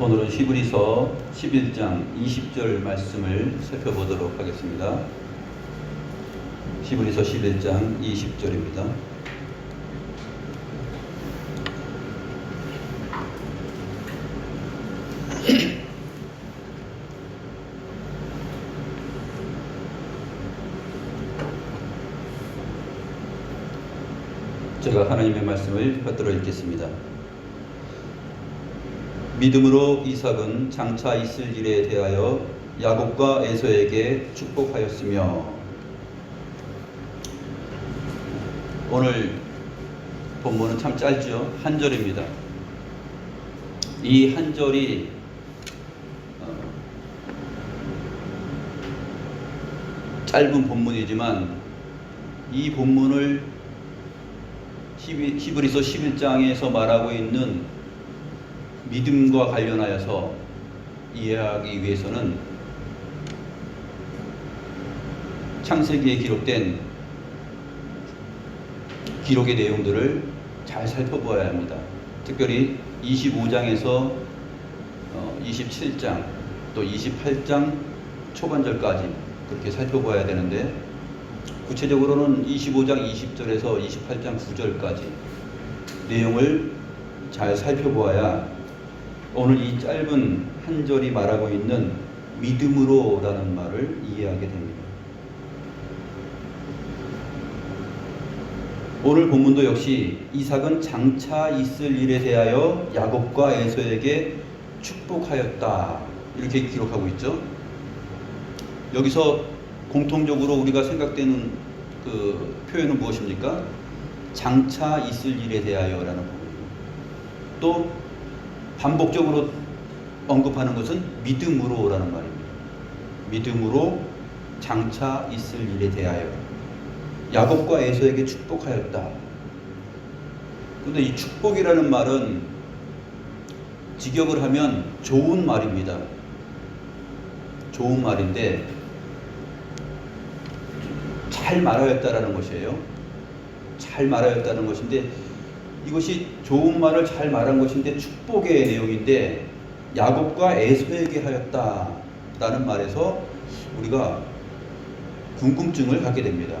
오늘은 히브리서 11장 20절 말씀을 살펴보도록 하겠습니다. 히브리서 11장 20절입니다. 제가 하나님의 말씀을 받들어 읽겠습니다. 믿음으로 이삭은 장차 있을 일에 대하여 야곱과 에서에게 축복하였으며. 오늘 본문은 참 짧죠. 한 절입니다. 이 한 절이 짧은 본문이지만 이 본문을 히브리서 11장에서 말하고 있는 믿음과 관련하여서 이해하기 위해서는 창세기에 기록된 기록의 내용들을 잘 살펴보아야 합니다. 특별히 25장에서 27장 또 28장 초반절까지 그렇게 살펴봐야 되는데, 구체적으로는 25장 20절에서 28장 9절까지 내용을 잘 살펴보아야 오늘 이 짧은 한 절이 말하고 있는 믿음으로라는 말을 이해하게 됩니다. 오늘 본문도 역시 이삭은 장차 있을 일에 대하여 야곱과 에서에게 축복하였다, 이렇게 기록하고 있죠. 여기서 공통적으로 우리가 생각되는 그 표현은 무엇입니까? 장차 있을 일에 대하여라는 부분입니다. 또 반복적으로 언급하는 것은 믿음으로라는 말입니다. 믿음으로 장차 있을 일에 대하여 야곱과 에서에게 축복하였다. 그런데 이 축복이라는 말은 직역을 하면 좋은 말입니다. 좋은 말인데 잘 말하였다라는 것이에요. 잘 말하였다는 것인데, 이것이 좋은 말을 잘 말한 것인데 축복의 내용인데 야곱과 에서에게 하였다라는 말에서 우리가 궁금증을 갖게 됩니다.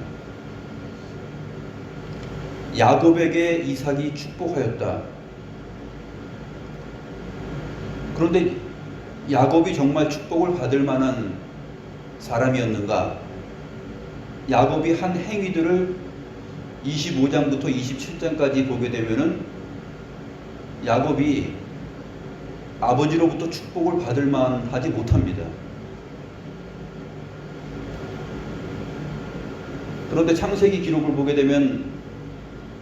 야곱에게 이삭이 축복하였다. 그런데 야곱이 정말 축복을 받을 만한 사람이었는가? 야곱이 한 행위들을 25장부터 27장까지 보게 되면은 야곱이 아버지로부터 축복을 받을 만하지 못합니다. 그런데 창세기 기록을 보게 되면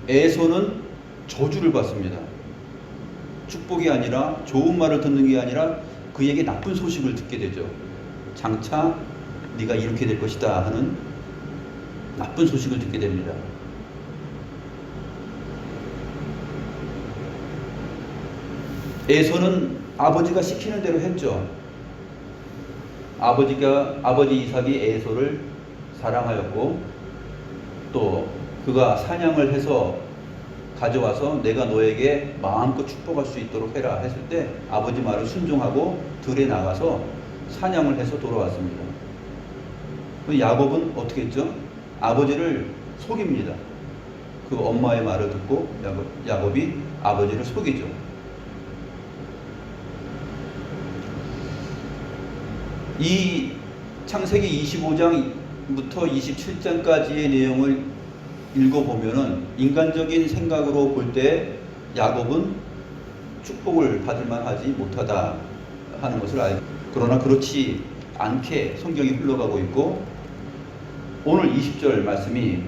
에서는 저주를 받습니다. 축복이 아니라, 좋은 말을 듣는 게 아니라 그에게 나쁜 소식을 듣게 되죠. 장차 네가 이렇게 될 것이다 하는 나쁜 소식을 듣게 됩니다. 에서는 아버지가 시키는 대로 했죠. 아버지 이삭이 에서를 사랑하였고, 또 그가 사냥을 해서 가져와서 내가 너에게 마음껏 축복할 수 있도록 해라 했을 때 아버지 말을 순종하고 들에 나가서 사냥을 해서 돌아왔습니다. 야곱은 어떻게 했죠? 아버지를 속입니다. 그 엄마의 말을 듣고 야곱이 아버지를 속이죠. 이 창세기 25장부터 27장까지의 내용을 읽어보면은 인간적인 생각으로 볼 때 야곱은 축복을 받을 만하지 못하다 하는 것을 알고, 그러나 그렇지 않게 성경이 흘러가고 있고, 오늘 20절 말씀이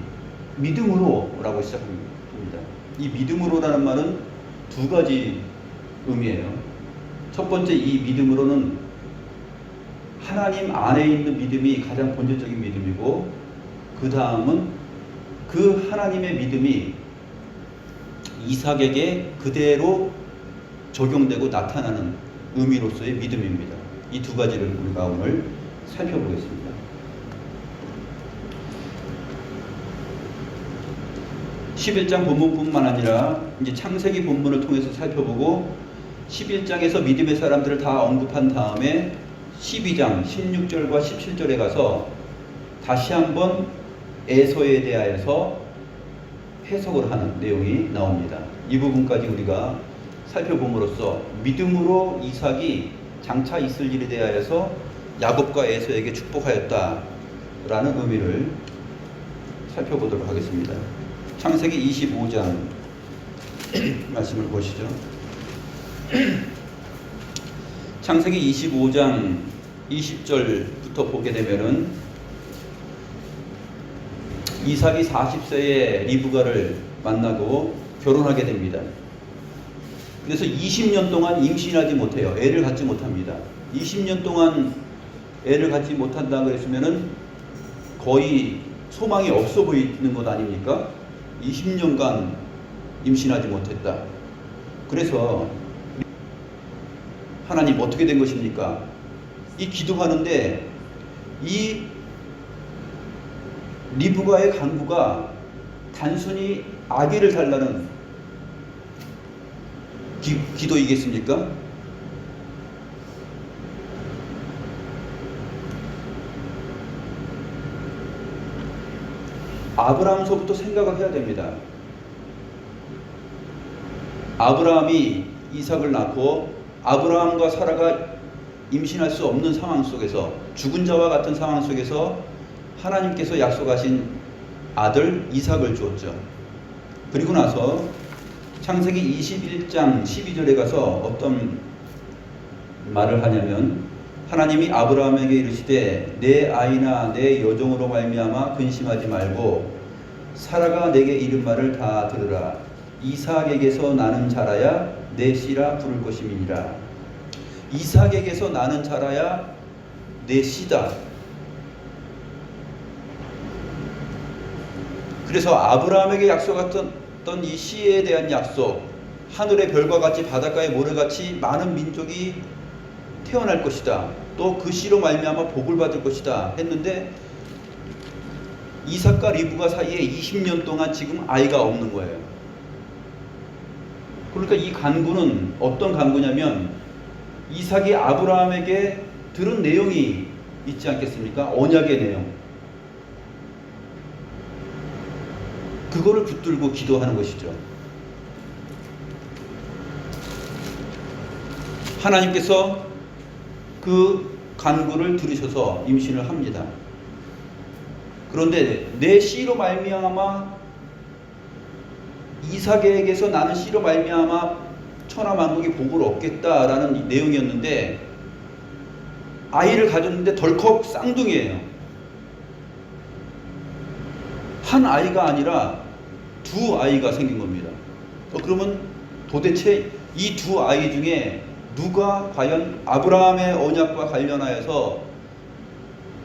믿음으로라고 시작합니다. 이 믿음으로라는 말은 두 가지 의미예요. 첫 번째, 이 믿음으로는 하나님 안에 있는 믿음이 가장 본질적인 믿음이고, 그 다음은 그 하나님의 믿음이 이삭에게 그대로 적용되고 나타나는 의미로서의 믿음입니다. 이 두 가지를 우리가 오늘 살펴보겠습니다. 11장 본문뿐만 아니라 이제 창세기 본문을 통해서 살펴보고 11장에서 믿음의 사람들을 다 언급한 다음에 12장 16절과 17절에 가서 다시 한번 에서에 대하여서 해석을 하는 내용이 나옵니다. 이 부분까지 우리가 살펴봄으로써 믿음으로 이삭이 장차 있을 일에 대하여서 야곱과 에서에게 축복하였다라는 의미를 살펴보도록 하겠습니다. 창세기 25장 말씀을 보시죠. 창세기 25장 20절부터 보게 되면은 이삭이 40세에 리브가를 만나고 결혼하게 됩니다. 그래서 20년 동안 임신하지 못해요. 애를 갖지 못합니다. 20년 동안 애를 갖지 못한다 그랬으면은 거의 소망이 없어 보이는 것 아닙니까? 20년간 임신하지 못했다. 그래서 하나님 어떻게 된 것입니까? 이 기도하는데 이 리브가의 간구가 단순히 아기를 달라는 기도이겠습니까? 아브라함서부터 생각을 해야 됩니다. 아브라함이 이삭을 낳고 아브라함과 사라가 임신할 수 없는 상황 속에서, 죽은 자와 같은 상황 속에서 하나님께서 약속하신 아들 이삭을 주었죠. 그리고 나서 창세기 21장 12절에 가서 어떤 말을 하냐면, 하나님이 아브라함에게 이르시되 내 아이나 내 여종으로 말미암아 근심하지 말고 사라가 내게 이른 말을 다 들으라. 이삭에게서 나는 자라야 내 씨라 부를 것임이니라. 이삭에게서 나는 자라야 내 씨다. 그래서 아브라함에게 약속했던 이 씨에 대한 약속, 하늘의 별과 같이 바닷가의 모래같이 많은 민족이 태어날 것이다. 또 그 씨로 말미암아 복을 받을 것이다 했는데, 이삭과 리브가 사이에 20년 동안 지금 아이가 없는 거예요. 그러니까 이 간구는 어떤 간구냐면, 이삭이 아브라함에게 들은 내용이 있지 않겠습니까? 언약의 내용. 그거를 붙들고 기도하는 것이죠. 하나님께서 그 간구를 들으셔서 임신을 합니다. 그런데 내 씨로 말미암아, 이삭에게서 나는 씨로 말미암아 천하만국이 복을 얻겠다라는 내용이었는데, 아이를 가졌는데 덜컥 쌍둥이에요. 한 아이가 아니라 두 아이가 생긴 겁니다. 그러면 도대체 이 두 아이 중에 누가 과연 아브라함의 언약과 관련하여서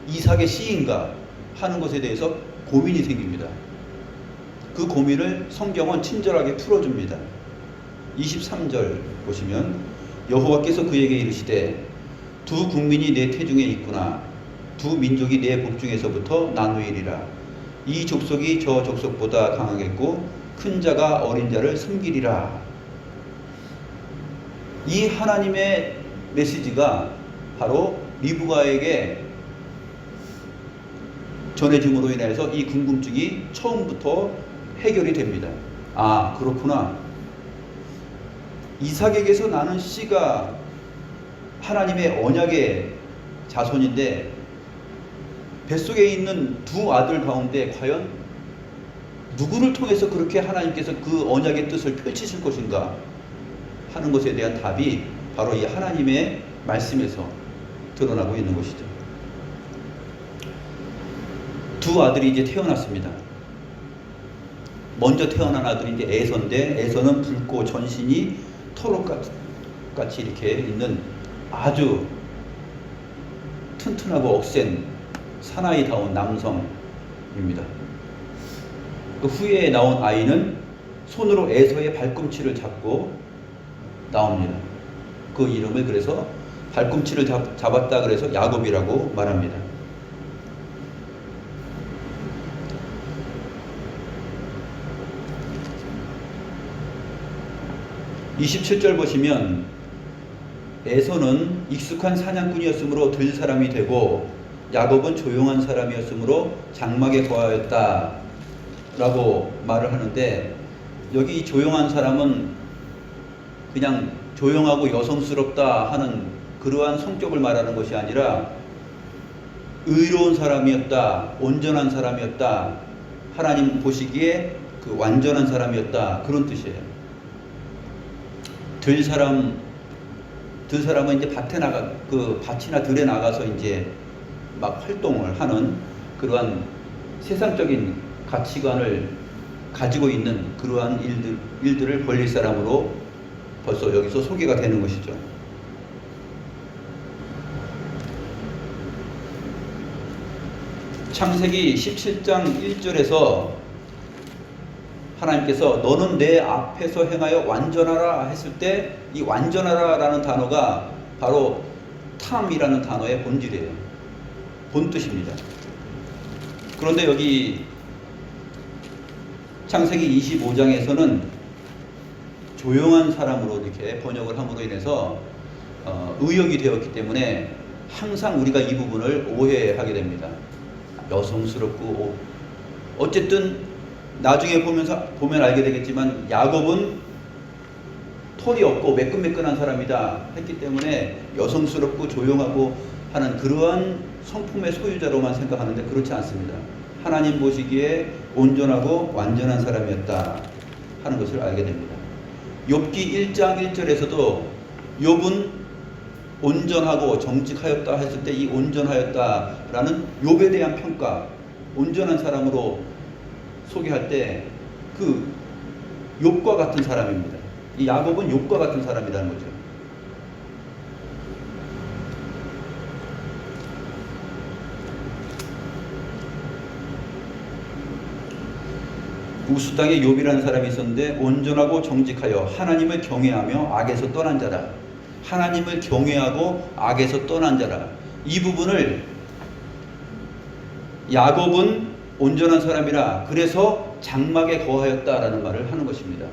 이삭의 씨인가 하는 것에 대해서 고민이 생깁니다. 그 고민을 성경은 친절하게 풀어줍니다. 23절 보시면, 여호와께서 그에게 이르시되 두 국민이 내 태중에 있구나. 두 민족이 내 복중에서부터 나누이리라. 이 족속이 저 족속보다 강하겠고 큰 자가 어린 자를 섬기리라. 이 하나님의 메시지가 바로 리브가에게 전해짐으로 인해서 이 궁금증이 처음부터 해결이 됩니다. 아, 그렇구나. 이삭에게서 나는 씨가 하나님의 언약의 자손인데, 뱃속에 있는 두 아들 가운데 과연 누구를 통해서 그렇게 하나님께서 그 언약의 뜻을 펼치실 것인가 하는 것에 대한 답이 바로 이 하나님의 말씀에서 드러나고 있는 것이죠. 두 아들이 이제 태어났습니다. 먼저 태어난 아들이 이제 에서인데, 에서는 붉고 전신이 토록같이 이렇게 있는 아주 튼튼하고 억센 사나이다운 남성입니다. 그 후에 나온 아이는 손으로 에서의 발꿈치를 잡고 나옵니다. 그 이름을 그래서 발꿈치를 잡았다 그래서 야곱이라고 말합니다. 27절 보시면, 에서는 익숙한 사냥꾼이었으므로 들 사람이 되고 야곱은 조용한 사람이었으므로 장막에 거하였다 라고 말을 하는데, 여기 조용한 사람은 그냥 조용하고 여성스럽다 하는 그러한 성격을 말하는 것이 아니라 의로운 사람이었다, 온전한 사람이었다, 하나님 보시기에 그 완전한 사람이었다, 그런 뜻이에요. 들 사람은 이제 밭이나 들에 나가서 이제 막 활동을 하는 그러한 세상적인 가치관을 가지고 있는 그러한 일들을 벌릴 사람으로 벌써 여기서 소개가 되는 것이죠. 창세기 17장 1절에서 하나님께서 너는 내 앞에서 행하여 완전하라 했을 때, 이 완전하라 라는 단어가 바로 탐이라는 단어의 본질이에요. 본뜻입니다. 그런데 여기 창세기 25장에서는 조용한 사람으로 이렇게 번역을 함으로 인해서 의역이 되었기 때문에 항상 우리가 이 부분을 오해하게 됩니다. 여성스럽고, 어쨌든 나중에 보면 알게 되겠지만 야곱은 털이 없고 매끈매끈한 사람이다 했기 때문에 여성스럽고 조용하고 하는 그러한 성품의 소유자로만 생각하는데 그렇지 않습니다. 하나님 보시기에 온전하고 완전한 사람이었다 하는 것을 알게 됩니다. 욥기 1장 1절에서도 욥은 온전하고 정직하였다 했을 때 이 온전하였다라는 욥에 대한 평가, 온전한 사람으로 소개할 때 그 욥과 같은 사람입니다. 이 야곱은 욥과 같은 사람이라는 거죠. 우스 땅에 욥이라는 사람이 있었는데 온전하고 정직하여 하나님을 경외하며 악에서 떠난 자라. 하나님을 경외하고 악에서 떠난 자라. 이 부분을 야곱은 온전한 사람이라 그래서 장막에 거하였다라는 말을 하는 것입니다.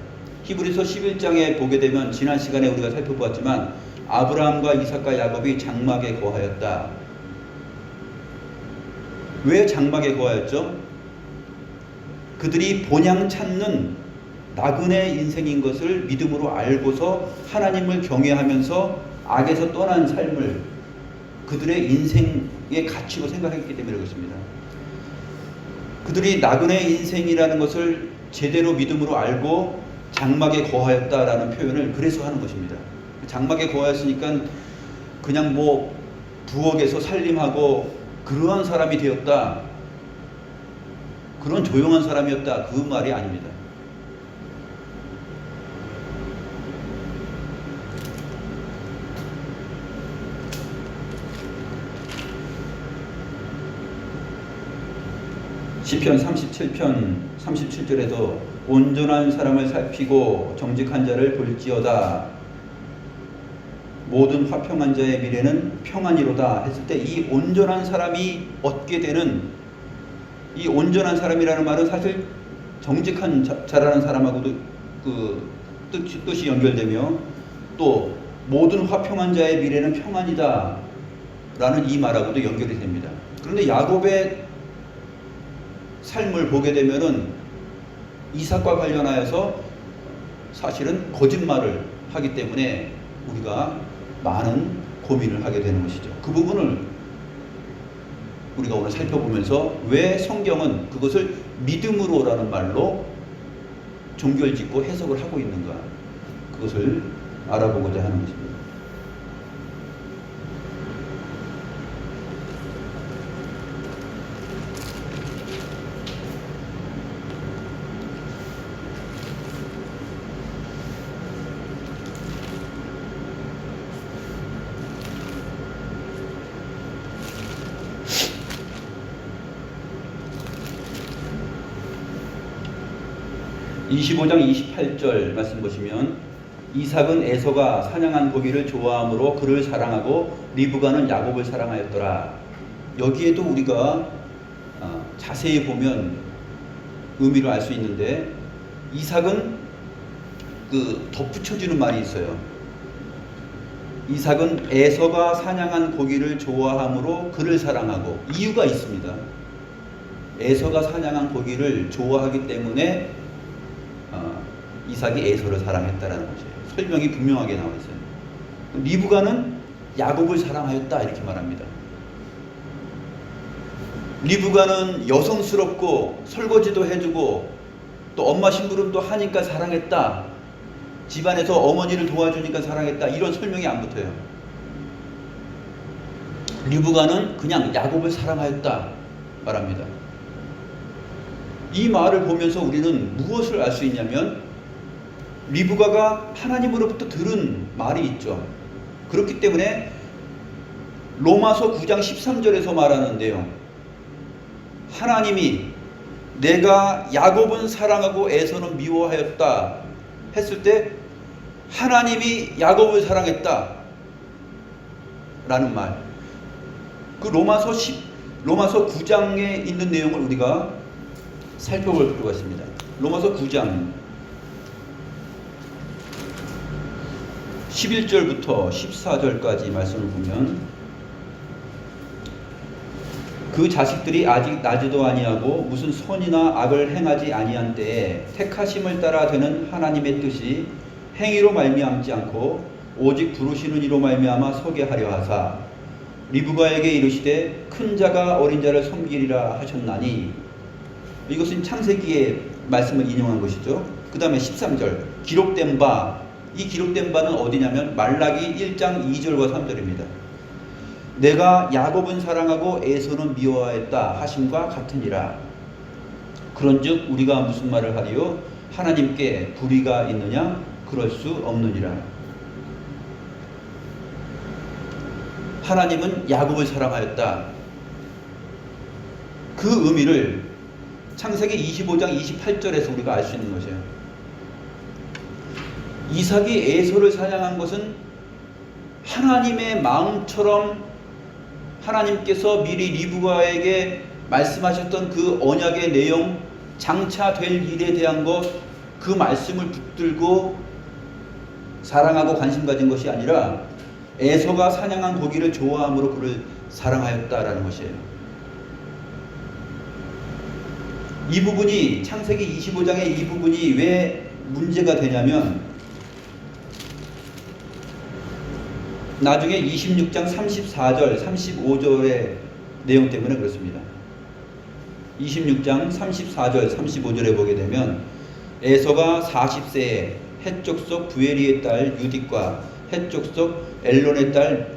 히브리서 11장에 보게 되면 지난 시간에 우리가 살펴보았지만 아브라함과 이삭과 야곱이 장막에 거하였다. 왜 장막에 거하였죠? 그들이 본향 찾는 나그네 인생인 것을 믿음으로 알고서 하나님을 경외하면서 악에서 떠난 삶을 그들의 인생의 가치로 생각했기 때문에 그렇습니다. 그들이 나그네 인생이라는 것을 제대로 믿음으로 알고 장막에 거하였다라는 표현을 그래서 하는 것입니다. 장막에 거하였으니까 그냥 부엌에서 살림하고 그러한 사람이 되었다, 그런 조용한 사람이었다, 그 말이 아닙니다. 시편 37편 37절에도 온전한 사람을 살피고 정직한 자를 볼지어다, 모든 화평한 자의 미래는 평안이로다 했을 때 이 온전한 사람이 얻게 되는, 이 온전한 사람이라는 말은 사실 정직한 자라는 사람하고도 그 뜻이 연결되며 또 모든 화평한 자의 미래는 평안이다 라는 이 말하고도 연결이 됩니다. 그런데 야곱의 삶을 보게 되면은 이삭과 관련하여서 사실은 거짓말을 하기 때문에 우리가 많은 고민을 하게 되는 것이죠. 그 부분을 우리가 오늘 살펴보면서 왜 성경은 그것을 믿음으로라는 말로 종결짓고 해석을 하고 있는가, 그것을 알아보고자 하는 것입니다. (25장 28절) 말씀 보시면 이삭은 에서가 사냥한 고기를 좋아하므로 그를 사랑하고 리브가는 야곱을 사랑하였더라. 여기에도 우리가 자세히 보면 의미를 알 수 있는데, 이삭은 덧붙여주는 말이 있어요. 이삭은 에서가 사냥한 고기를 좋아함으로 그를 사랑하고, 이유가 있습니다. 에서가 사냥한 고기를 좋아하기 때문에 이삭이 에서를 사랑했다라는 것이에요. 설명이 분명하게 나와 있어요. 리브가는 야곱을 사랑하였다 이렇게 말합니다. 리브가는 여성스럽고 설거지도 해주고 또 엄마 심부름도 하니까 사랑했다, 집안에서 어머니를 도와주니까 사랑했다, 이런 설명이 안 붙어요. 리브가는 그냥 야곱을 사랑하였다 말합니다. 이 말을 보면서 우리는 무엇을 알 수 있냐면, 리브가가 하나님으로부터 들은 말이 있죠. 그렇기 때문에 로마서 9장 13절에서 말하는데요, 하나님이 내가 야곱은 사랑하고 에서는 미워하였다 했을 때 하나님이 야곱을 사랑했다 라는 말, 그 로마서 9장에 있는 내용을 우리가 살펴볼 필요가 있습니다. 로마서 9장 11절부터 14절까지 말씀을 보면, 그 자식들이 아직 나지도 아니하고 무슨 선이나 악을 행하지 아니한 때에 택하심을 따라 되는 하나님의 뜻이 행위로 말미암지 않고 오직 부르시는 이로 말미암아 서게 하려 하사 리브가에게 이르시되 큰 자가 어린 자를 섬기리라 하셨나니, 이것은 창세기의 말씀을 인용한 것이죠. 그 다음에 13절 기록된 바, 이 기록된 바는 어디냐면 말라기 1장 2절과 3절입니다. 내가 야곱은 사랑하고 에서는 미워하였다 하심과 같으니라. 그런즉 우리가 무슨 말을 하리요? 하나님께 불의가 있느냐? 그럴 수 없느니라. 하나님은 야곱을 사랑하였다. 그 의미를 창세기 25장 28절에서 우리가 알 수 있는 것이에요. 이삭이 에서를 사냥한 것은 하나님의 마음처럼 하나님께서 미리 리브가에게 말씀하셨던 그 언약의 내용, 장차 될 일에 대한 것, 그 말씀을 붙들고 사랑하고 관심 가진 것이 아니라 에서가 사냥한 고기를 좋아함으로 그를 사랑하였다라는 것이에요. 이 부분이, 창세기 25장의 이 부분이 왜 문제가 되냐면, 나중에 26장 34절, 35절의 내용 때문에 그렇습니다. 26장 34절, 35절에 보게 되면 에서가 40세에 헷족속 부에리의 딸 유딕과 헷족속 엘론의 딸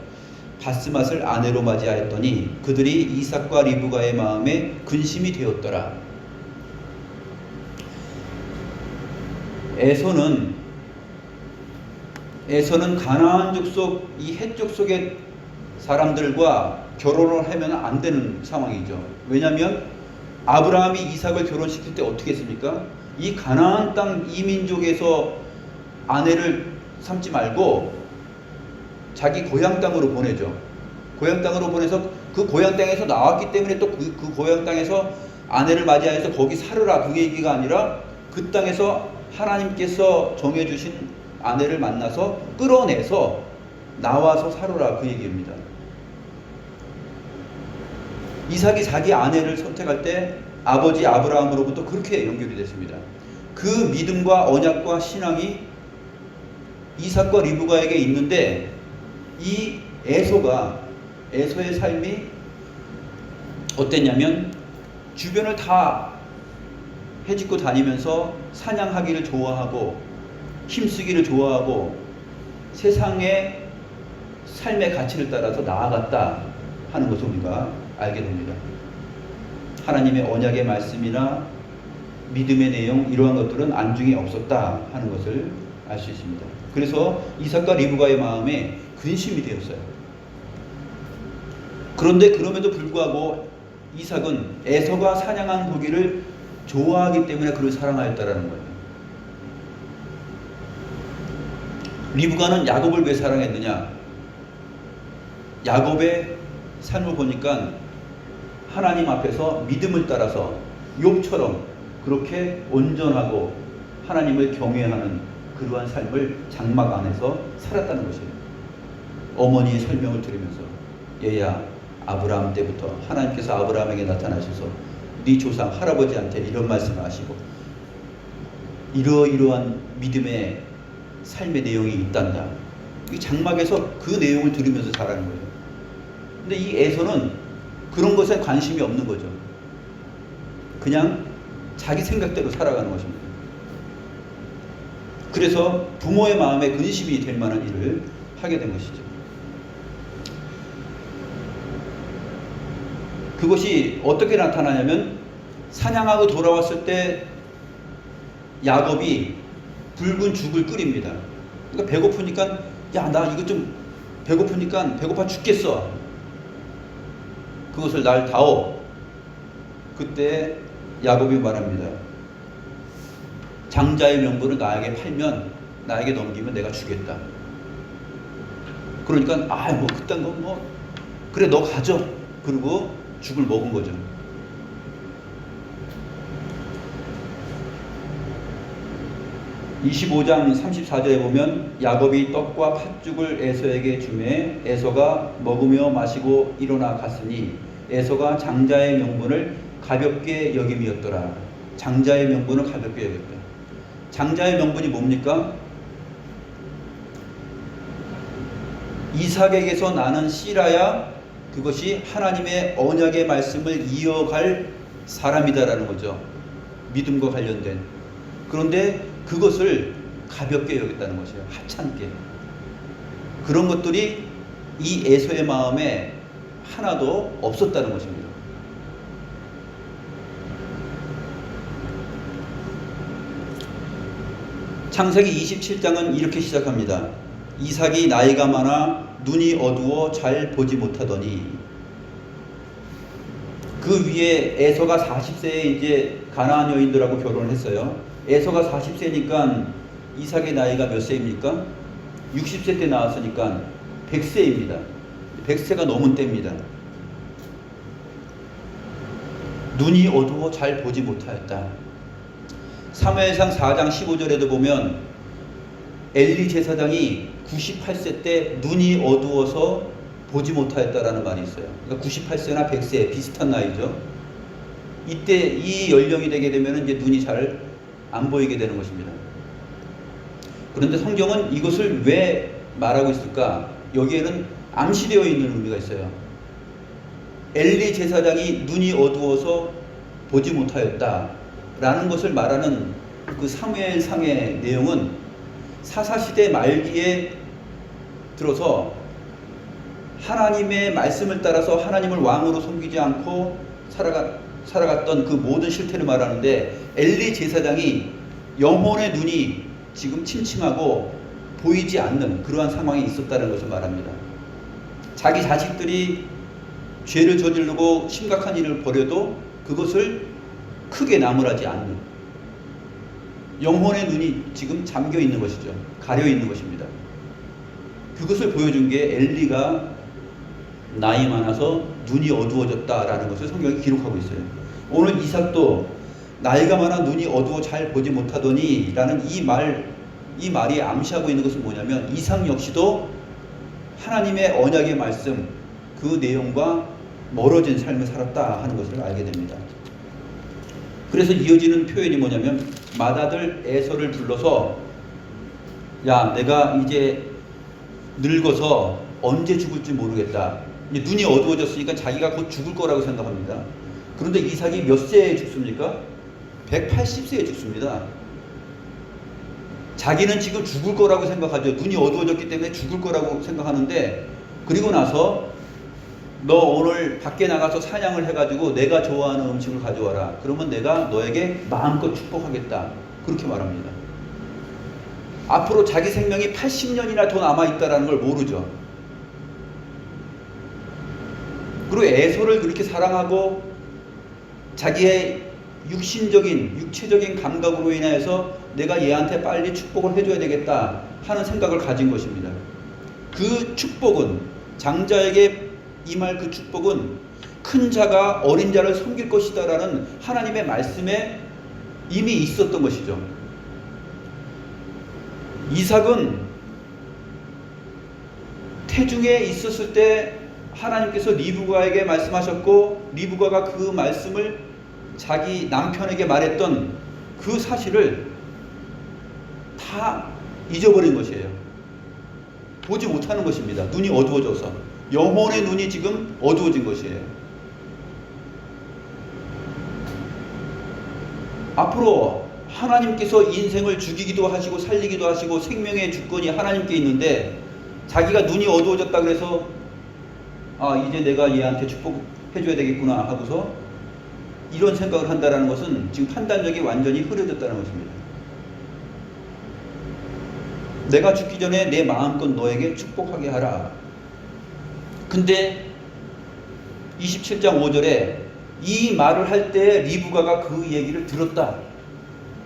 바스맛을 아내로 맞이하였더니 그들이 이삭과 리브가의 마음에 근심이 되었더라. 에서는 가나안 족속, 이 헷 족속의 사람들과 결혼을 하면 안 되는 상황이죠. 왜냐하면 아브라함이 이삭을 결혼시킬 때 어떻게 했습니까? 이 가나안 땅 이민족에서 아내를 삼지 말고 자기 고향 땅으로 보내죠. 고향 땅으로 보내서 그 고향 땅에서 나왔기 때문에 또 그 고향 땅에서 아내를 맞이하여서 거기 살으라, 그 얘기가 아니라 그 땅에서 하나님께서 정해주신 아내를 만나서 끌어내서 나와서 살으라, 그 얘기입니다. 이삭이 자기 아내를 선택할 때 아버지 아브라함으로부터 그렇게 연결이 됐습니다. 그 믿음과 언약과 신앙이 이삭과 리브가에게 있는데, 이 에서의 삶이 어땠냐면 주변을 다 헤집고 다니면서 사냥하기를 좋아하고 힘쓰기를 좋아하고 세상의 삶의 가치를 따라서 나아갔다 하는 것을 우리가 알게 됩니다. 하나님의 언약의 말씀이나 믿음의 내용, 이러한 것들은 안중에 없었다 하는 것을 알 수 있습니다. 그래서 이삭과 리브가의 마음에 근심이 되었어요. 그런데 그럼에도 불구하고 이삭은 에서가 사냥한 고기를 좋아하기 때문에 그를 사랑하였다라는 거예요. 리브가는 야곱을 왜 사랑했느냐? 야곱의 삶을 보니까 하나님 앞에서 믿음을 따라서 욥처럼 그렇게 온전하고 하나님을 경외하는 그러한 삶을 장막 안에서 살았다는 것이에요. 어머니의 설명을 들으면서 얘야, 아브라함 때부터 하나님께서 아브라함에게 나타나셔서 네 조상 할아버지한테 이런 말씀을 하시고 이러이러한 믿음의 삶의 내용이 있단다. 이 장막에서 그 내용을 들으면서 자라는 거예요. 근데 이 에서는 그런 것에 관심이 없는 거죠. 그냥 자기 생각대로 살아가는 것입니다. 그래서 부모의 마음에 근심이 될 만한 일을 하게 된 것이죠. 그것이 어떻게 나타나냐면 사냥하고 돌아왔을 때 야곱이 붉은 죽을 끓입니다. 그러니까 배고프니까 야, 나 이거 좀 배고프니까 배고파 죽겠어. 그것을 날 다오. 그때 야곱이 말합니다. 장자의 명분을 나에게 팔면, 나에게 넘기면 내가 주겠다. 그러니까 뭐 그딴 거 뭐 그래 너 가져. 그리고 죽을 먹은 거죠. (25장 34절에) 보면 야곱이 떡과 팥죽을 에서에게 주매 에서가 먹으며 마시고 일어나 갔으니 에서가 장자의 명분을 가볍게 여김이었더라. 장자의 명분을 가볍게 여겼다. 장자의 명분이 뭡니까? 이삭에게서 나는 씨라야 그것이 하나님의 언약의 말씀을 이어갈 사람이다라는 거죠. 믿음과 관련된. 그런데 그것을 가볍게 여겼다는 것이에요. 하찮게. 그런 것들이 이 에서의 마음에 하나도 없었다는 것입니다. 창세기 27장은 이렇게 시작합니다. 이삭이 나이가 많아 눈이 어두워 잘 보지 못하더니, 그 위에 에서가 40세에 이제 가나안 여인들하고 결혼을 했어요. 에서가 40세니까 이삭의 나이가 몇 세입니까? 60세 때 나왔으니까 100세입니다. 100세가 넘은 때입니다. 눈이 어두워 잘 보지 못하였다. 사무엘상 4장 15절에도 보면 엘리 제사장이 98세 때 눈이 어두워서 보지 못하였다라는 말이 있어요. 그러니까 98세나 100세 비슷한 나이죠. 이때 이 연령이 되게 되면 이제 눈이 잘 안 보이게 되는 것입니다. 그런데 성경은 이것을 왜 말하고 있을까? 여기에는 암시되어 있는 의미가 있어요. 엘리 제사장이 눈이 어두워서 보지 못하였다 라는 것을 말하는 그 사무엘상의 내용은 사사시대 말기에 들어서 하나님의 말씀을 따라서 하나님을 왕으로 섬기지 않고 살아갔던 그 모든 실태를 말하는데, 엘리 제사장이 영혼의 눈이 지금 침침하고 보이지 않는 그러한 상황이 있었다는 것을 말합니다. 자기 자식들이 죄를 저지르고 심각한 일을 벌여도 그것을 크게 나무라지 않는, 영혼의 눈이 지금 잠겨 있는 것이죠. 가려 있는 것입니다. 그것을 보여준 게 엘리가 나이 많아서 눈이 어두워졌다라는 것을 성경이 기록하고 있어요. 오늘 이삭도 나이가 많아 눈이 어두워 잘 보지 못하더니 라는 이 말이 암시하고 있는 것은 뭐냐면, 이삭 역시도 하나님의 언약의 말씀 그 내용과 멀어진 삶을 살았다 하는 것을 알게 됩니다. 그래서 이어지는 표현이 뭐냐면, 맏아들 에서를 불러서 야, 내가 이제 늙어서 언제 죽을지 모르겠다. 이제 눈이 어두워졌으니까 자기가 곧 죽을 거라고 생각합니다. 그런데 이삭이 몇 세에 죽습니까? 180세에 죽습니다. 자기는 지금 죽을 거라고 생각하죠. 눈이 어두워졌기 때문에 죽을 거라고 생각하는데, 그리고 나서 너 오늘 밖에 나가서 사냥을 해가지고 내가 좋아하는 음식을 가져와라. 그러면 내가 너에게 마음껏 축복하겠다. 그렇게 말합니다. 앞으로 자기 생명이 80년이나 더 남아있다는 걸 모르죠. 그리고 에서를 그렇게 사랑하고 자기의 육체적인 감각으로 인해서 내가 얘한테 빨리 축복을 해줘야 되겠다 하는 생각을 가진 것입니다. 그 축복은, 장자에게 임할 그 축복은 큰 자가 어린 자를 섬길 것이다 라는 하나님의 말씀에 이미 있었던 것이죠. 이삭은 회중에 있었을 때 하나님께서 리브가에게 말씀하셨고 리브가가 그 말씀을 자기 남편에게 말했던 그 사실을 다 잊어버린 것이에요. 보지 못하는 것입니다. 눈이 어두워져서 영혼의 눈이 지금 어두워진 것이에요. 앞으로 하나님께서 인생을 죽이기도 하시고 살리기도 하시고 생명의 주권이 하나님께 있는데 자기가 눈이 어두워졌다 그래서 이제 내가 얘한테 축복해줘야 되겠구나 하고서 이런 생각을 한다는 것은 지금 판단력이 완전히 흐려졌다는 것입니다. 내가 죽기 전에 내 마음껏 너에게 축복하게 하라. 근데 27장 5절에 이 말을 할 때 리브가가 그 얘기를 들었다.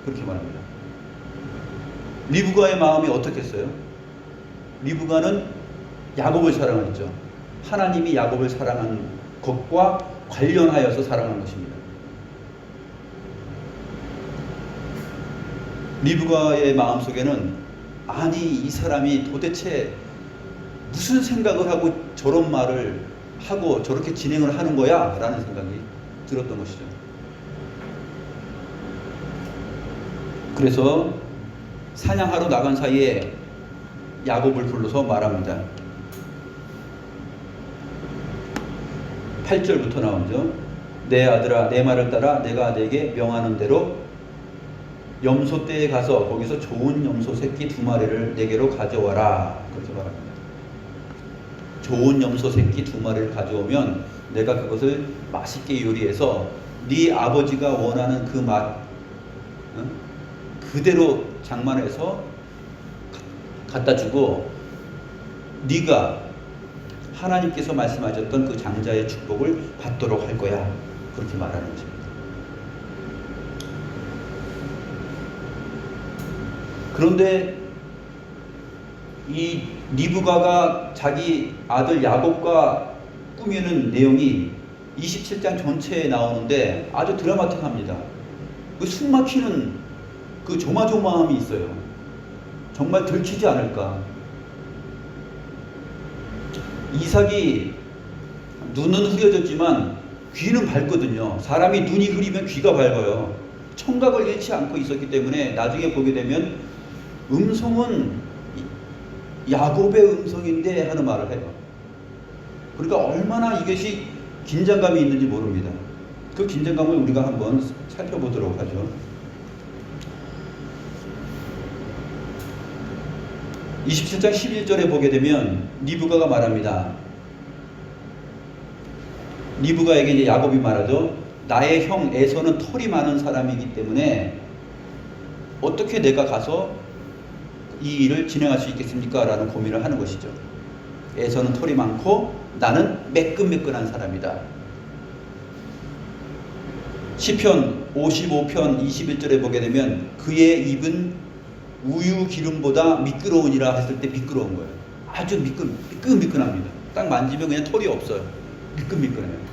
그렇게 말합니다. 리브가의 마음이 어떻겠어요? 리브가는 야곱을 사랑했죠. 하나님이 야곱을 사랑한 것과 관련하여서 사랑한 것입니다. 리브가의 마음속에는 아니 이 사람이 도대체 무슨 생각을 하고 저런 말을 하고 저렇게 진행을 하는 거야? 라는 생각이 들었던 것이죠. 그래서 사냥하러 나간 사이에 야곱을 불러서 말합니다. 8절부터 나오죠. 내 아들아 내 말을 따라 내가 내게 명하는 대로 염소떼에 가서 거기서 좋은 염소 새끼 2마리를 내게로 가져와라. 그렇게 말합니다. 좋은 염소 새끼 2마리를 가져오면 내가 그것을 맛있게 요리해서 네 아버지가 원하는 그 맛 그대로 장만해서 갖다 주고 네가 하나님께서 말씀하셨던 그 장자의 축복을 받도록 할 거야. 그렇게 말하는 것입니다. 그런데 이 리브가가 자기 아들 야곱과 꾸미는 내용이 27장 전체에 나오는데 아주 드라마틱합니다. 그 숨막히는 그 조마조마함이 있어요. 정말 들키지 않을까. 이삭이 눈은 흐려졌지만 귀는 밝거든요. 사람이 눈이 흐리면 귀가 밝아요. 청각을 잃지 않고 있었기 때문에 나중에 보게 되면 음성은 야곱의 음성인데 하는 말을 해요. 그러니까 얼마나 이것이 긴장감이 있는지 모릅니다. 그 긴장감을 우리가 한번 살펴보도록 하죠. 27장 11절에 보게 되면 리브가가 말합니다. 리브가에게 이제 야곱이 말하죠. 나의 형 에서는 털이 많은 사람이기 때문에 어떻게 내가 가서 이 일을 진행할 수 있겠습니까? 라는 고민을 하는 것이죠. 에서는 털이 많고 나는 매끈매끈한 사람이다. 시편 55편 21절에 보게 되면 그의 입은 우유 기름보다 미끄러우니라 했을 때 미끄러운 거예요. 아주 미끈미끈합니다. 딱 만지면 그냥 털이 없어요. 미끈미끈해요.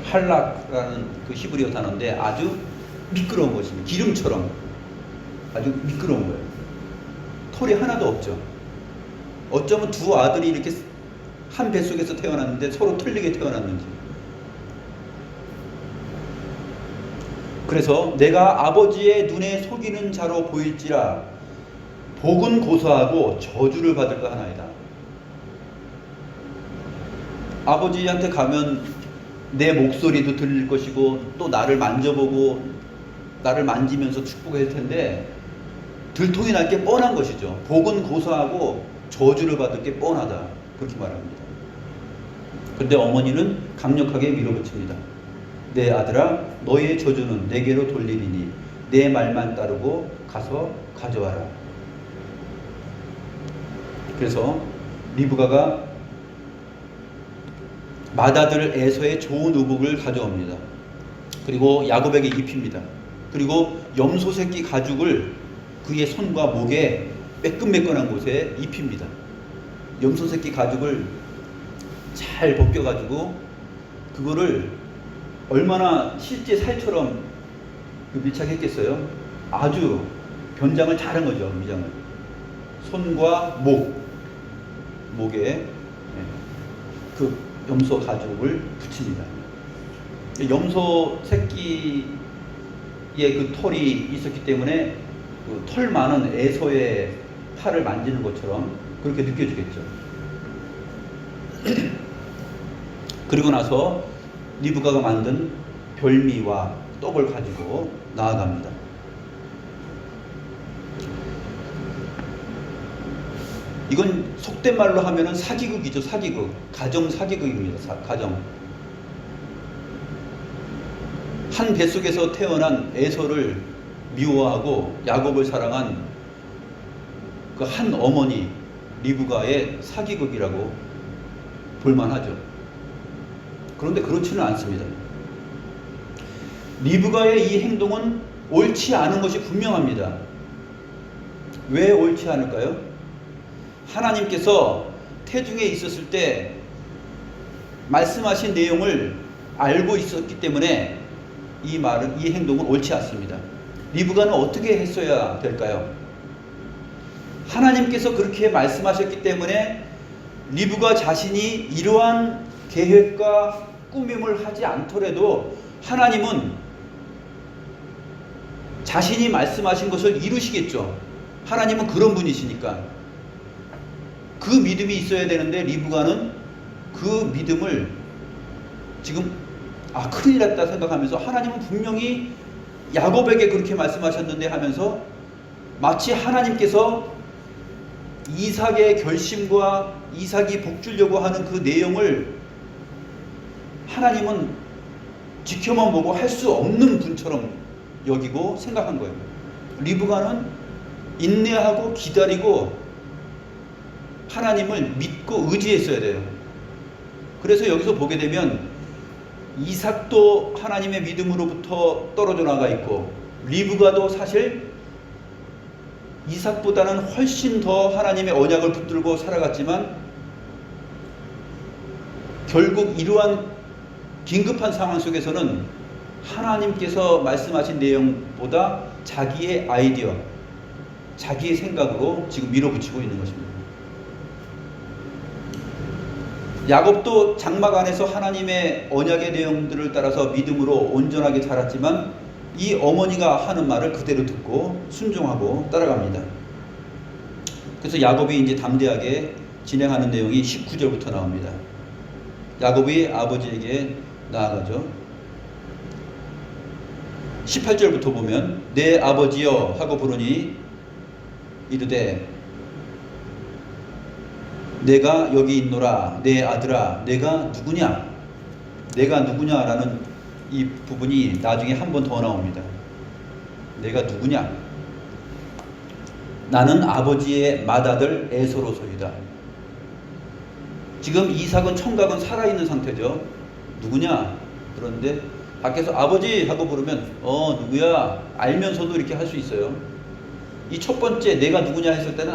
할락라는 그 히브리어 단어인데 아주 미끄러운 것입니다. 기름처럼 아주 미끄러운 거예요. 털이 하나도 없죠. 어쩌면 두 아들이 이렇게 한 뱃속에서 태어났는데 서로 틀리게 태어났는지. 그래서 내가 아버지의 눈에 속이는 자로 보일지라 복은 고소하고 저주를 받을까 하나이다. 아버지한테 가면 내 목소리도 들릴 것이고 또 나를 만져보고 나를 만지면서 축복할 텐데 들통이 날 게 뻔한 것이죠. 복은 고소하고 저주를 받을 게 뻔하다. 그렇게 말합니다. 그런데 어머니는 강력하게 밀어붙입니다. 내 아들아 너의 저주는 내게로 돌리리니 내 말만 따르고 가서 가져와라. 그래서 리브가가 맏아들 에서의 좋은 의복을 가져옵니다. 그리고 야곱에게 입힙니다. 그리고 염소 새끼 가죽을 그의 손과 목에 매끈매끈한 곳에 입힙니다. 염소 새끼 가죽을 잘 벗겨가지고 그거를 얼마나 실제 살처럼 밀착했겠어요? 아주 변장을 잘한 거죠. 위장을. 손과 목에 그 염소 가죽을 붙입니다. 염소 새끼의 그 털이 있었기 때문에 그 털 많은 에서의 팔을 만지는 것처럼 그렇게 느껴지겠죠. 그리고 나서 리브가가 만든 별미와 떡을 가지고 나아갑니다. 이건 속된 말로 하면은 사기극이죠. 사기극. 가정 사기극입니다. 가정. 한 뱃속에서 태어난 에서를 미워하고 야곱을 사랑한 그 한 어머니 리브가의 사기극이라고 볼만하죠. 그런데 그렇지는 않습니다. 리브가의 이 행동은 옳지 않은 것이 분명합니다. 왜 옳지 않을까요? 하나님께서 태중에 있었을 때 말씀하신 내용을 알고 있었기 때문에 이 행동은 옳지 않습니다. 리브가는 어떻게 했어야 될까요? 하나님께서 그렇게 말씀하셨기 때문에 리브가 자신이 이러한 계획과 꾸밈을 하지 않더라도 하나님은 자신이 말씀하신 것을 이루시겠죠. 하나님은 그런 분이시니까. 그 믿음이 있어야 되는데 리브가는 그 믿음을 지금 큰일 났다 생각하면서 하나님은 분명히 야곱에게 그렇게 말씀하셨는데 하면서 마치 하나님께서 이삭의 결심과 이삭이 복주려고 하는 그 내용을 하나님은 지켜만 보고 할 수 없는 분처럼 여기고 생각한 거예요. 리브가는 인내하고 기다리고 하나님을 믿고 의지했어야 돼요. 그래서 여기서 보게 되면 이삭도 하나님의 믿음으로부터 떨어져 나가 있고 리브가도 사실 이삭보다는 훨씬 더 하나님의 언약을 붙들고 살아갔지만 결국 이러한 긴급한 상황 속에서는 하나님께서 말씀하신 내용보다 자기의 아이디어, 자기의 생각으로 지금 밀어붙이고 있는 것입니다. 야곱도 장막 안에서 하나님의 언약의 내용들을 따라서 믿음으로 온전하게 자랐지만 이 어머니가 하는 말을 그대로 듣고 순종하고 따라갑니다. 그래서 야곱이 이제 담대하게 진행하는 내용이 19절부터 나옵니다. 야곱이 아버지에게 나아가죠. 18절부터 보면 내 아버지여 하고 부르니 이르되 내가 여기 있노라 내 아들아 내가 누구냐? 내가 누구냐라는 이 부분이 나중에 한 번 더 나옵니다. 내가 누구냐? 나는 아버지의 맏아들 에서로소이다. 지금 이삭은 청각은 살아있는 상태죠. 누구냐? 그런데 밖에서 아버지 하고 부르면 누구야? 알면서도 이렇게 할 수 있어요. 이 첫 번째 내가 누구냐 했을 때는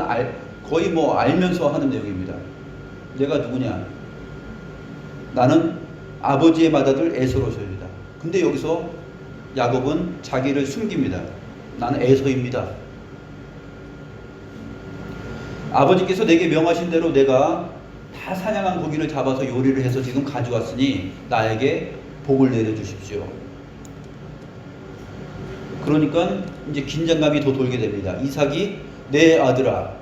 거의 알면서 하는 내용입니다. 내가 누구냐? 나는 아버지의 맏아들 에서로소이다. 근데 여기서 야곱은 자기를 숨깁니다. 나는 에서입니다. 아버지께서 내게 명하신 대로 내가 다 사냥한 고기를 잡아서 요리를 해서 지금 가져왔으니 나에게 복을 내려주십시오. 그러니까 이제 긴장감이 더 돌게 됩니다. 이삭이 내 아들아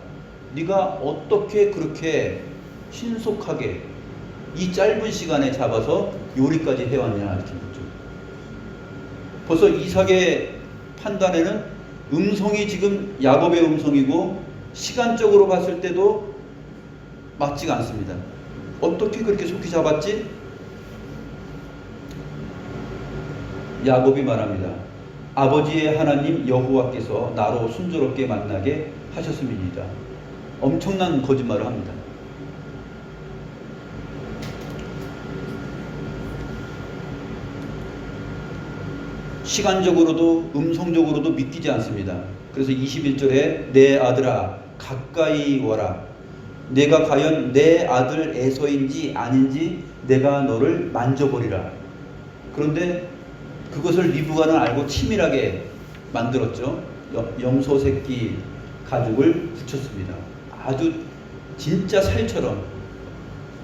네가 어떻게 그렇게 신속하게 이 짧은 시간에 잡아서 요리까지 해왔냐 이렇게 묻죠. 벌써 이삭의 판단에는 음성이 지금 야곱의 음성이고 시간적으로 봤을 때도 맞지가 않습니다. 어떻게 그렇게 속히 잡았지? 야곱이 말합니다. 아버지의 하나님 여호와께서 나로 순조롭게 만나게 하셨음이니이다. 엄청난 거짓말을 합니다. 시간적으로도 음성적으로도 믿기지 않습니다. 그래서 21절에 내 아들아 가까이 와라. 내가 과연 내 아들 에서인지 아닌지 내가 너를 만져보리라. 그런데 그것을 리브가는 알고 치밀하게 만들었죠. 염소 새끼 가죽을 붙였습니다. 아주 진짜 살처럼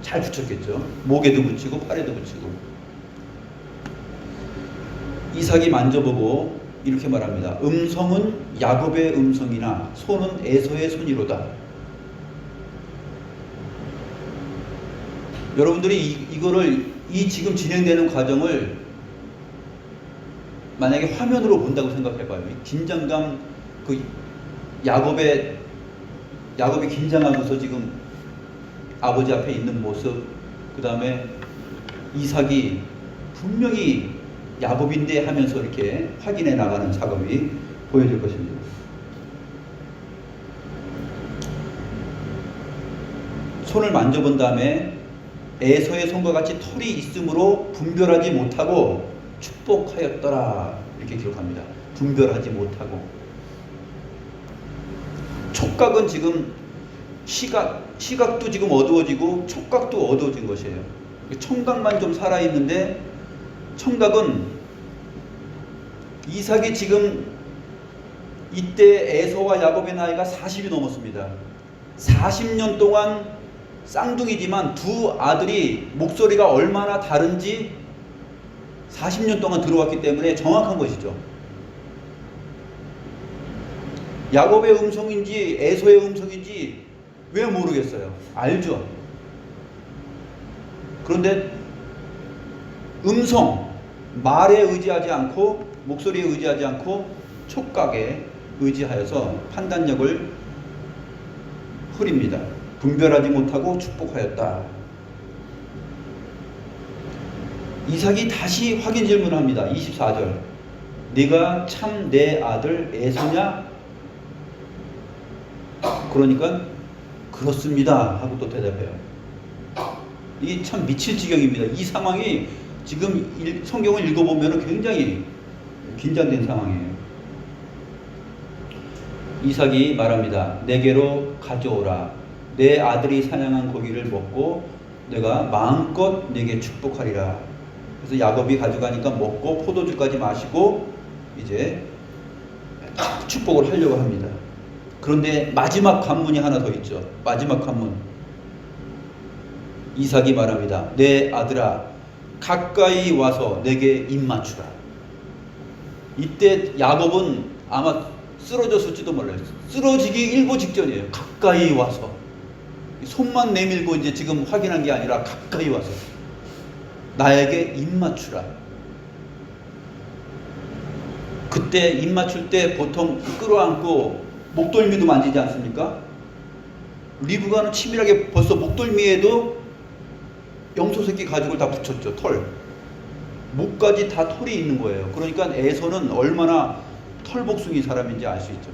잘 붙였겠죠. 목에도 붙이고 팔에도 붙이고. 이삭이 만져보고 이렇게 말합니다. 음성은 야곱의 음성이나 손은 에서의 손이로다. 여러분들이 이거를 이 지금 진행되는 과정을 만약에 화면으로 본다고 생각해봐요. 이 긴장감, 그 야곱이 긴장하면서 지금 아버지 앞에 있는 모습, 그 다음에 이삭이 분명히 야곱인데 하면서 이렇게 확인해 나가는 작업이 보여질 것입니다. 손을 만져본 다음에 에서의 손과 같이 털이 있으므로 분별하지 못하고 축복하였더라, 이렇게 기록합니다. 분별하지 못하고. 촉각은 지금 시각도 지금 어두워지고 촉각도 어두워진 것이에요. 청각만 좀 살아있는데, 청각은 이삭이 지금 이때 에서와 야곱의 나이가 40이 넘었습니다. 40년 동안 쌍둥이지만 두 아들이 목소리가 얼마나 다른지 40년 동안 들어왔기 때문에 정확한 것이죠. 야곱의 음성인지 에서의 음성인지 왜 모르겠어요? 알죠. 그런데 음성, 말에 의지하지 않고, 목소리에 의지하지 않고 촉각에 의지하여서 판단력을 흐립니다. 분별하지 못하고 축복하였다. 이삭이 다시 확인 질문합니다. 24절. 네가 참 내 아들 에서냐? 그러니까 그렇습니다 하고 또 대답해요. 이게 참 미칠 지경입니다. 이 상황이 지금 성경을 읽어보면 굉장히 긴장된 상황이에요. 이삭이 말합니다. 내게로 가져오라. 내 아들이 사냥한 고기를 먹고 내가 마음껏 내게 축복하리라. 그래서 야곱이 가져가니까 먹고 포도주까지 마시고 이제 축복을 하려고 합니다. 그런데 마지막 관문이 하나 더 있죠. 마지막 관문. 이삭이 말합니다. 내 아들아, 가까이 와서 내게 입 맞추라. 이때 야곱은 아마 쓰러졌을지도 몰라요. 쓰러지기 일보 직전이에요. 가까이 와서. 손만 내밀고 이제 지금 확인한 게 아니라 가까이 와서 나에게 입 맞추라. 그때 입 맞출 때 보통 끌어안고 목덜미도 만지지 않습니까? 리브가는 치밀하게 벌써 목덜미에도 염소새끼 가죽을 다 붙였죠. 털. 목까지 다 털이 있는 거예요. 그러니까 에서는 얼마나 털복숭이 사람인지 알 수 있죠.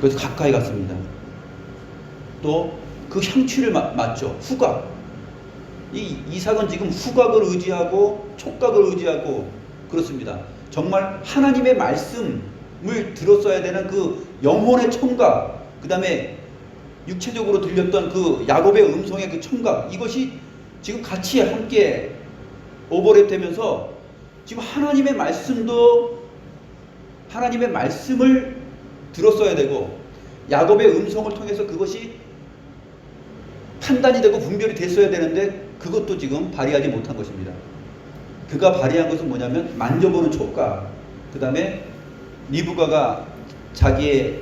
그래서 가까이 갔습니다. 또 그 향취를 맡죠. 후각. 이 이삭은 지금 후각을 의지하고 촉각을 의지하고 그렇습니다. 정말 하나님의 말씀을 들었어야 되는 그 영혼의 청각, 그 다음에 육체적으로 들렸던 그 야곱의 음성의 그 청각, 이것이 지금 같이 함께 오버랩 되면서 지금 하나님의 말씀을 들었어야 되고 야곱의 음성을 통해서 그것이 판단이 되고 분별이 됐어야 되는데 그것도 지금 발휘하지 못한 것입니다. 그가 발휘한 것은 뭐냐면 만져보는 촉각, 그 다음에 리브가가 자기의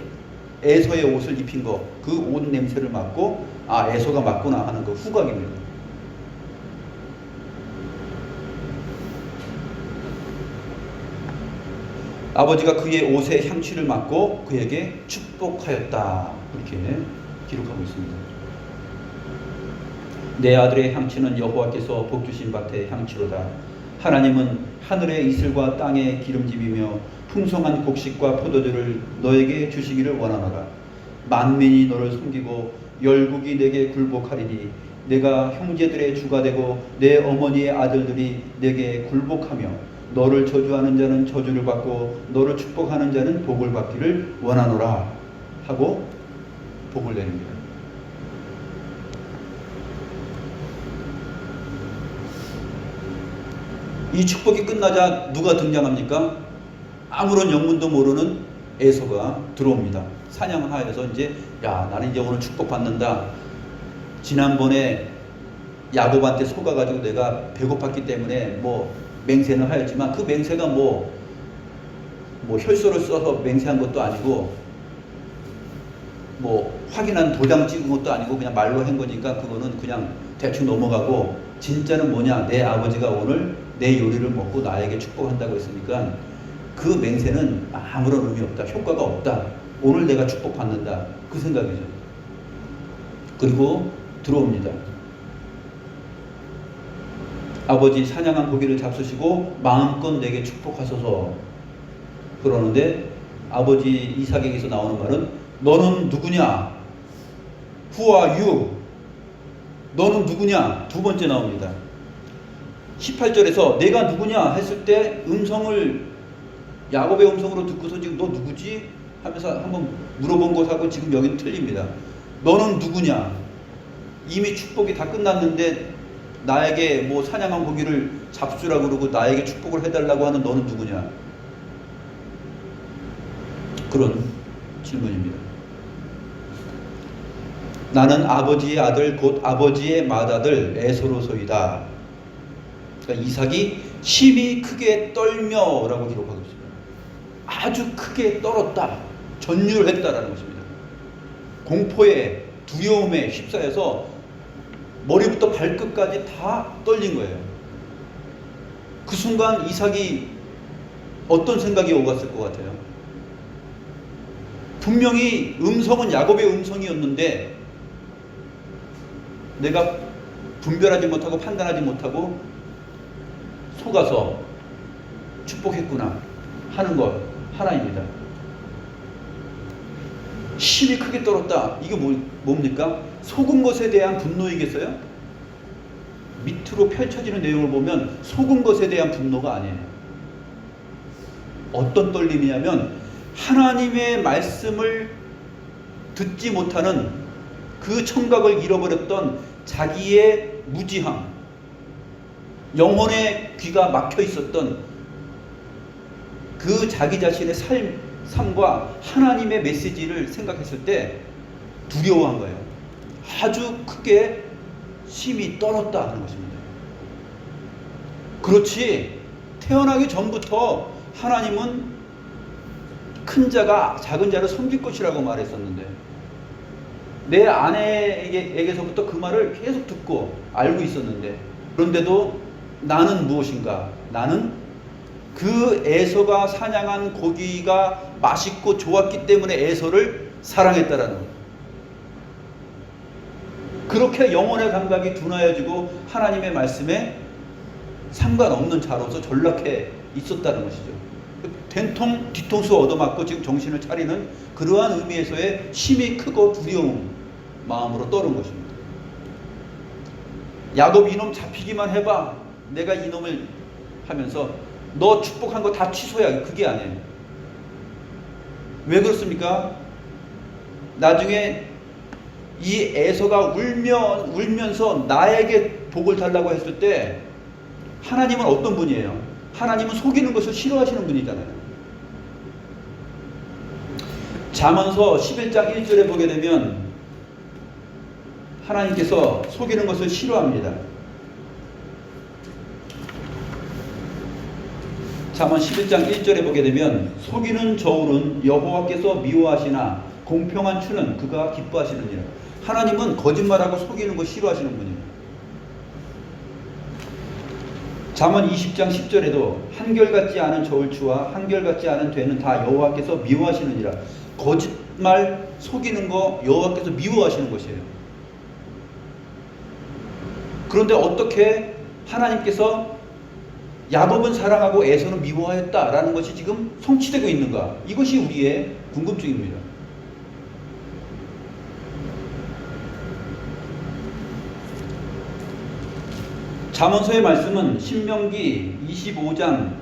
에서의 옷을 입힌 거, 그 옷 냄새를 맡고 아, 에서가 맞구나 하는 그 후각입니다. 아버지가 그의 옷의 향취를 맡고 그에게 축복하였다, 이렇게 기록하고 있습니다. 내 아들의 향취는 여호와께서 복주신 밭의 향취로다. 하나님은 하늘의 이슬과 땅의 기름짐이며 풍성한 곡식과 포도주를 너에게 주시기를 원하노라. 만민이 너를 섬기고 열국이 내게 굴복하리니 내가 형제들의 주가 되고 내 어머니의 아들들이 내게 굴복하며 너를 저주하는 자는 저주를 받고 너를 축복하는 자는 복을 받기를 원하노라 하고 복을 내립니다. 이 축복이 끝나자 누가 등장합니까? 아무런 영문도 모르는 에서가 들어옵니다. 사냥하여서 이제 야, 나는 이제 오늘 축복받는다. 지난번에 야곱한테 속아가지고 내가 배고팠기 때문에 뭐 맹세는 하였지만 그 맹세가 뭐 혈서를 써서 맹세한 것도 아니고 뭐 확인한 도장 찍은 것도 아니고 그냥 말로 한 거니까 그거는 그냥 대충 넘어가고, 진짜는 뭐냐? 내 아버지가 오늘 내 요리를 먹고 나에게 축복한다고 했으니까 그 맹세는 아무런 의미 없다. 효과가 없다. 오늘 내가 축복받는다. 그 생각이죠. 그리고 들어옵니다. 아버지 사냥한 고기를 잡수시고 마음껏 내게 축복하소서. 그러는데 아버지 이삭에게서 나오는 말은 너는 누구냐? Who are you? 너는 누구냐? 두 번째 나옵니다. 18절에서 내가 누구냐 했을 때 음성을 야곱의 음성으로 듣고서 지금 너 누구지? 하면서 한번 물어본 것하고 지금 여기는 틀립니다. 너는 누구냐? 이미 축복이 다 끝났는데 나에게 뭐 사냥한 고기를 잡수라고 그러고 나에게 축복을 해달라고 하는 너는 누구냐? 그런 질문입니다. 나는 아버지의 아들 곧 아버지의 맏아들 에서로소이다. 그러니까 이삭이 심히 크게 떨며라고 기록하고 있습니다. 아주 크게 떨었다, 전율했다라는 것입니다. 공포에, 두려움에 휩싸여서 머리부터 발끝까지 다 떨린 거예요. 그 순간 이삭이 어떤 생각이 오갔을 것 같아요? 분명히 음성은 야곱의 음성이었는데 내가 분별하지 못하고 판단하지 못하고 속아서 축복했구나 하는 것 하나입니다. 심히 크게 떨었다. 이게 뭡니까? 속은 것에 대한 분노이겠어요? 밑으로 펼쳐지는 내용을 보면 속은 것에 대한 분노가 아니에요. 어떤 떨림이냐면 하나님의 말씀을 듣지 못하는 그 청각을 잃어버렸던 자기의 무지함, 영혼의 귀가 막혀 있었던 그 자기 자신의 삶과 하나님의 메시지를 생각했을 때 두려워한 거예요. 아주 크게 심히 떨었다 하는 것입니다. 그렇지, 태어나기 전부터 하나님은 큰 자가 작은 자를 섬길 것이라고 말했었는데 내 아내에게서부터 그 말을 계속 듣고 알고 있었는데, 그런데도 나는 무엇인가? 나는 그 에서가 사냥한 고기가 맛있고 좋았기 때문에 에서를 사랑했다라는 거예요. 그렇게 영혼의 감각이 둔하여지고 하나님의 말씀에 상관없는 자로서 전락해 있었다는 것이죠. 된통 뒤통수 얻어맞고 지금 정신을 차리는 그러한 의미에서의 심히 크고 두려운 마음으로 떠는 것입니다. 야곱 이놈 잡히기만 해봐. 내가 이놈을 하면서 너 축복한 거 다 취소야. 그게 아니에요. 왜 그렇습니까? 나중에 이 에서가 울면서 나에게 복을 달라고 했을 때 하나님은 어떤 분이에요? 하나님은 속이는 것을 싫어하시는 분이잖아요. 잠언서 11장 1절에 보게 되면 하나님께서 속이는 것을 싫어합니다. 잠언 11장 1절에 보게 되면 속이는 저울은 여호와께서 미워하시나 공평한 추는 그가 기뻐하시느니라. 하나님은 거짓말하고 속이는 거 싫어하시는 분입니다. 잠언 20장 10절에도 한결같지 않은 저울추와 한결같지 않은 되는 다 여호와께서 미워하시느니라. 거짓말, 속이는 거 여호와께서 미워하시는 것이에요. 그런데 어떻게 하나님께서 야곱은 사랑하고 에서는 미워하였다라는 것이 지금 성취되고 있는가? 이것이 우리의 궁금증입니다. 잠언서의 말씀은 신명기 25장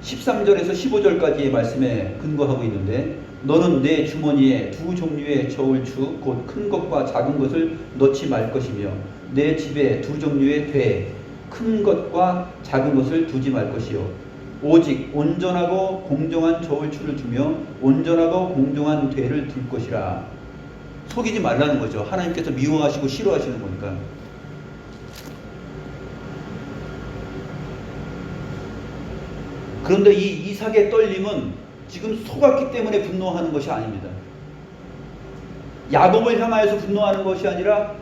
13절에서 15절까지의 말씀에 근거하고 있는데, 너는 내 주머니에 두 종류의 저울추 곧 큰 것과 작은 것을 넣지 말 것이며 내 집에 두 종류의 돼 큰 것과 작은 것을 두지 말 것이요 오직 온전하고 공정한 저울추를 주며 온전하고 공정한 되를 둘 것이라. 속이지 말라는 거죠. 하나님께서 미워하시고 싫어하시는 거니까. 그런데 이 이삭의 떨림은 지금 속았기 때문에 분노하는 것이 아닙니다. 야곱을 향하여서 분노하는 것이 아니라,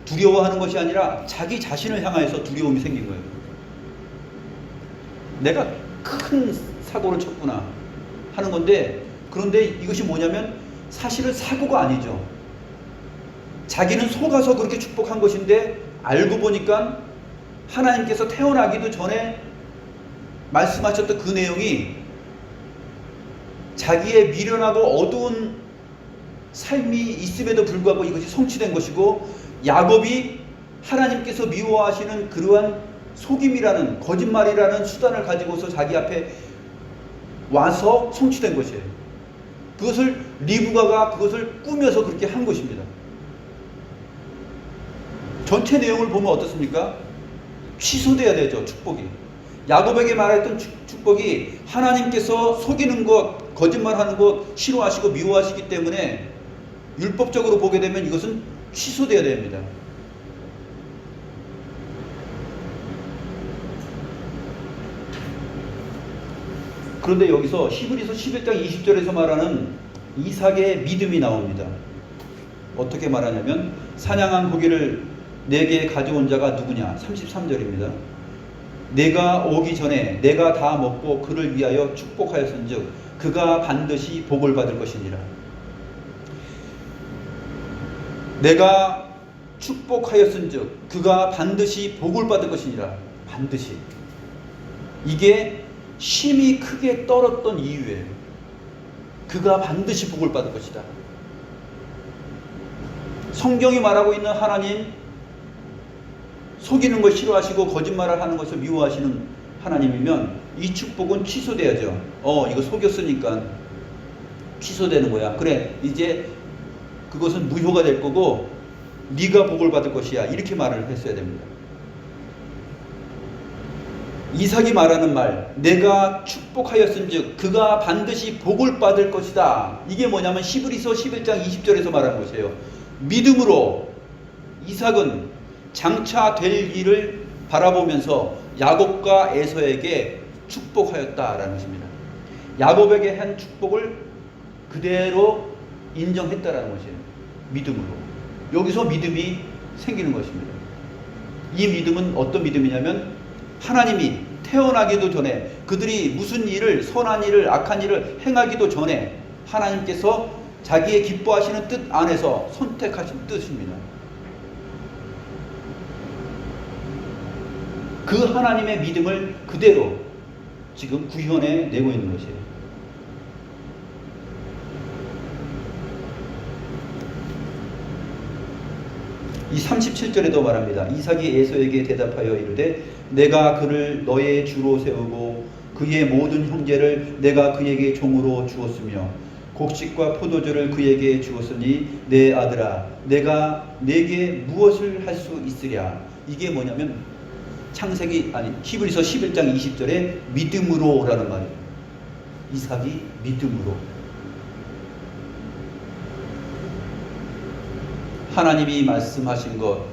두려워하는 것이 아니라 자기 자신을 향하여서 두려움이 생긴 거예요. 내가 큰 사고를 쳤구나 하는 건데, 그런데 이것이 뭐냐면 사실은 사고가 아니죠. 자기는 속아서 그렇게 축복한 것인데 알고 보니까 하나님께서 태어나기도 전에 말씀하셨던 그 내용이 자기의 미련하고 어두운 삶이 있음에도 불구하고 이것이 성취된 것이고, 야곱이 하나님께서 미워하시는 그러한 속임이라는, 거짓말이라는 수단을 가지고서 자기 앞에 와서 성취된 것이에요. 그것을 리브가가 그것을 꾸며서 그렇게 한 것입니다. 전체 내용을 보면 어떻습니까? 취소돼야 되죠, 축복이. 야곱에게 말했던 축복이 하나님께서 속이는 것, 거짓말하는 것 싫어하시고 미워하시기 때문에 율법적으로 보게 되면 이것은 취소돼야 됩니다. 그런데 여기서 히브리서 11장 20절에서 말하는 이삭의 믿음이 나옵니다. 어떻게 말하냐면, 사냥한 고기를 내게 가져온 자가 누구냐? 33절입니다. 내가 오기 전에 내가 다 먹고 그를 위하여 축복하였은즉 그가 반드시 복을 받을 것이니라. 내가 축복하였은즉 그가 반드시 복을 받을 것이니라. 반드시. 이게 심히 크게 떨었던 이유예요. 그가 반드시 복을 받을 것이다. 성경이 말하고 있는 하나님, 속이는 걸 싫어하시고 거짓말을 하는 것을 미워하시는 하나님이면 이 축복은 취소돼야죠. 이거 속였으니까 취소되는 거야. 그래, 이제 그것은 무효가 될 거고 네가 복을 받을 것이야. 이렇게 말을 했어야 됩니다. 이삭이 말하는 말, 내가 축복하였은즉 그가 반드시 복을 받을 것이다. 이게 뭐냐면 히브리서 11장 20절에서 말하는 것이에요. 믿음으로 이삭은 장차 될 일을 바라보면서 야곱과 에서에게 축복하였다라는 것입니다. 야곱에게 한 축복을 그대로 인정했다라는 것이에요. 믿음으로. 여기서 믿음이 생기는 것입니다. 이 믿음은 어떤 믿음이냐면, 하나님이 태어나기도 전에 그들이 무슨 일을, 선한 일을, 악한 일을 행하기도 전에 하나님께서 자기의 기뻐하시는 뜻 안에서 선택하신 뜻입니다. 그 하나님의 믿음을 그대로 지금 구현해 내고 있는 것이에요. 이 37절에도 말합니다. 이삭이 에서에게 대답하여 이르되 내가 그를 너의 주로 세우고 그의 모든 형제를 내가 그에게 종으로 주었으며 곡식과 포도주를 그에게 주었으니 내 아들아 내가 내게 무엇을 할 수 있으랴. 이게 뭐냐면 히브리서 11장 20절에 믿음으로라는 말이에요. 이삭이 믿음으로 하나님이 말씀하신 것,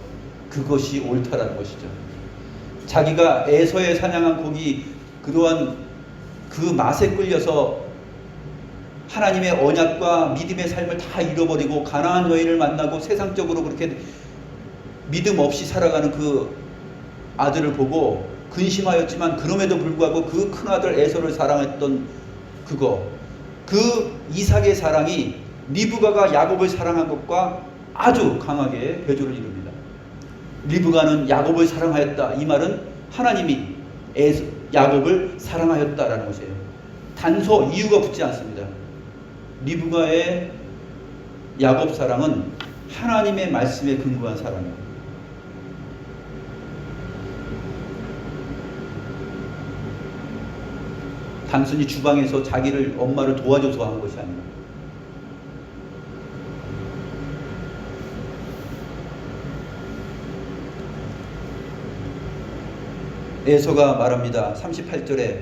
그것이 옳다라는 것이죠. 자기가 에서에 사냥한 고기, 그러한 그 맛에 끌려서 하나님의 언약과 믿음의 삶을 다 잃어버리고 가나안 여인을 만나고 세상적으로 그렇게 믿음 없이 살아가는 그 아들을 보고 근심하였지만 그럼에도 불구하고 그 큰아들 에서를 사랑했던 그 이삭의 사랑이 리브가가 야곱을 사랑한 것과 아주 강하게 배조를 이룹니다. 리브가는 야곱을 사랑하였다. 이 말은 하나님이 야곱을 사랑하였다라는 것이에요. 단서, 이유가 붙지 않습니다. 리브가의 야곱 사랑은 하나님의 말씀에 근거한 사랑이에요. 단순히 주방에서 자기를, 엄마를 도와줘서 한 것이 아니라 에서가 말합니다. 38절에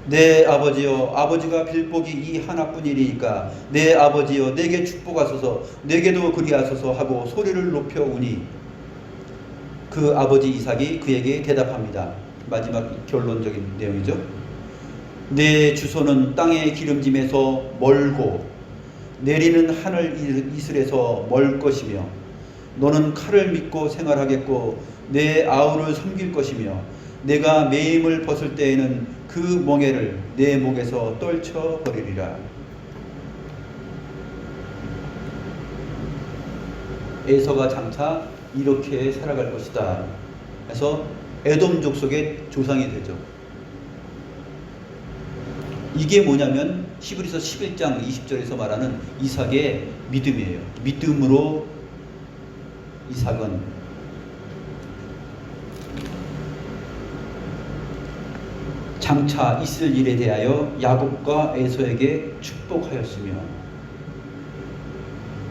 내 아버지여, 아버지가 빌복이 이 하나뿐이니까 내 아버지여 내게 축복하소서, 내게도 그리하소서 하고 소리를 높여 우니 그 아버지 이삭이 그에게 대답합니다. 마지막 결론적인 내용이죠. 내 주소는 땅의 기름짐에서 멀고 내리는 하늘 이슬에서 멀 것이며 너는 칼을 믿고 생활하겠고 내 아우를 섬길 것이며 내가 매임을 벗을 때에는 그 멍에를 내 목에서 떨쳐버리리라. 에서가 장차 이렇게 살아갈 것이다. 그래서 에돔 족속의 조상이 되죠. 이게 뭐냐면 히브리서 11장 20절에서 말하는 이삭의 믿음이에요. 믿음으로 이삭은 장차 있을 일에 대하여 야곱과 에서에게 축복하였으며,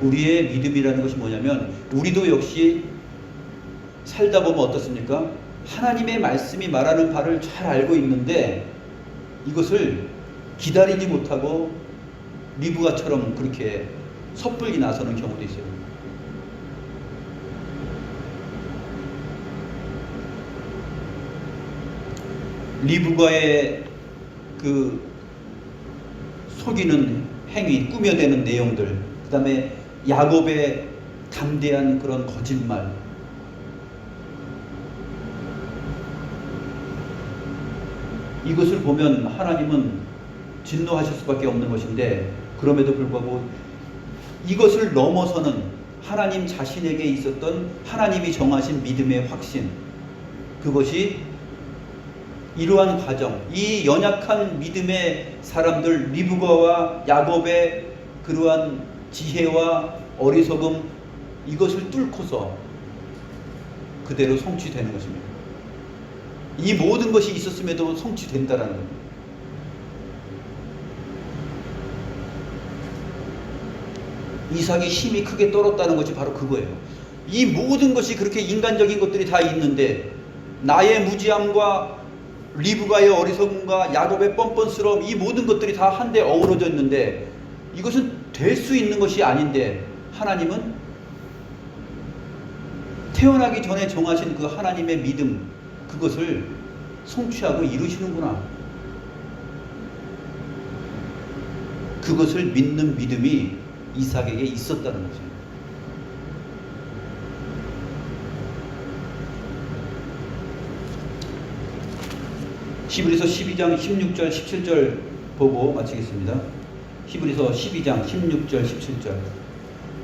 우리의 믿음이라는 것이 뭐냐면 우리도 역시 살다 보면 어떻습니까? 하나님의 말씀이 말하는 바를 잘 알고 있는데 이것을 기다리지 못하고 리브가처럼 그렇게 섣불리 나서는 경우도 있어요. 리브가의 그 속이는 행위, 꾸며대는 내용들, 그 다음에 야곱의 담대한 그런 거짓말, 이것을 보면 하나님은 진노하실 수밖에 없는 것인데, 그럼에도 불구하고 이것을 넘어서는 하나님 자신에게 있었던 하나님이 정하신 믿음의 확신, 그것이 이러한 과정, 이 연약한 믿음의 사람들 리브가와 야곱의 그러한 지혜와 어리석음, 이것을 뚫고서 그대로 성취되는 것입니다. 이 모든 것이 있었음에도 성취된다라는 겁니다. 이삭이 힘이 크게 떨었다는 것이 바로 그거예요. 이 모든 것이 그렇게 인간적인 것들이 다 있는데, 나의 무지함과 리브가의 어리석음과 야곱의 뻔뻔스러움, 이 모든 것들이 다 한데 어우러져 있는데 이것은 될 수 있는 것이 아닌데, 하나님은 태어나기 전에 정하신 그 하나님의 믿음, 그것을 성취하고 이루시는구나. 그것을 믿는 믿음이 이삭에게 있었다는 거죠. 히브리서 12장 16절 17절 보고 마치겠습니다. 히브리서 12장 16절 17절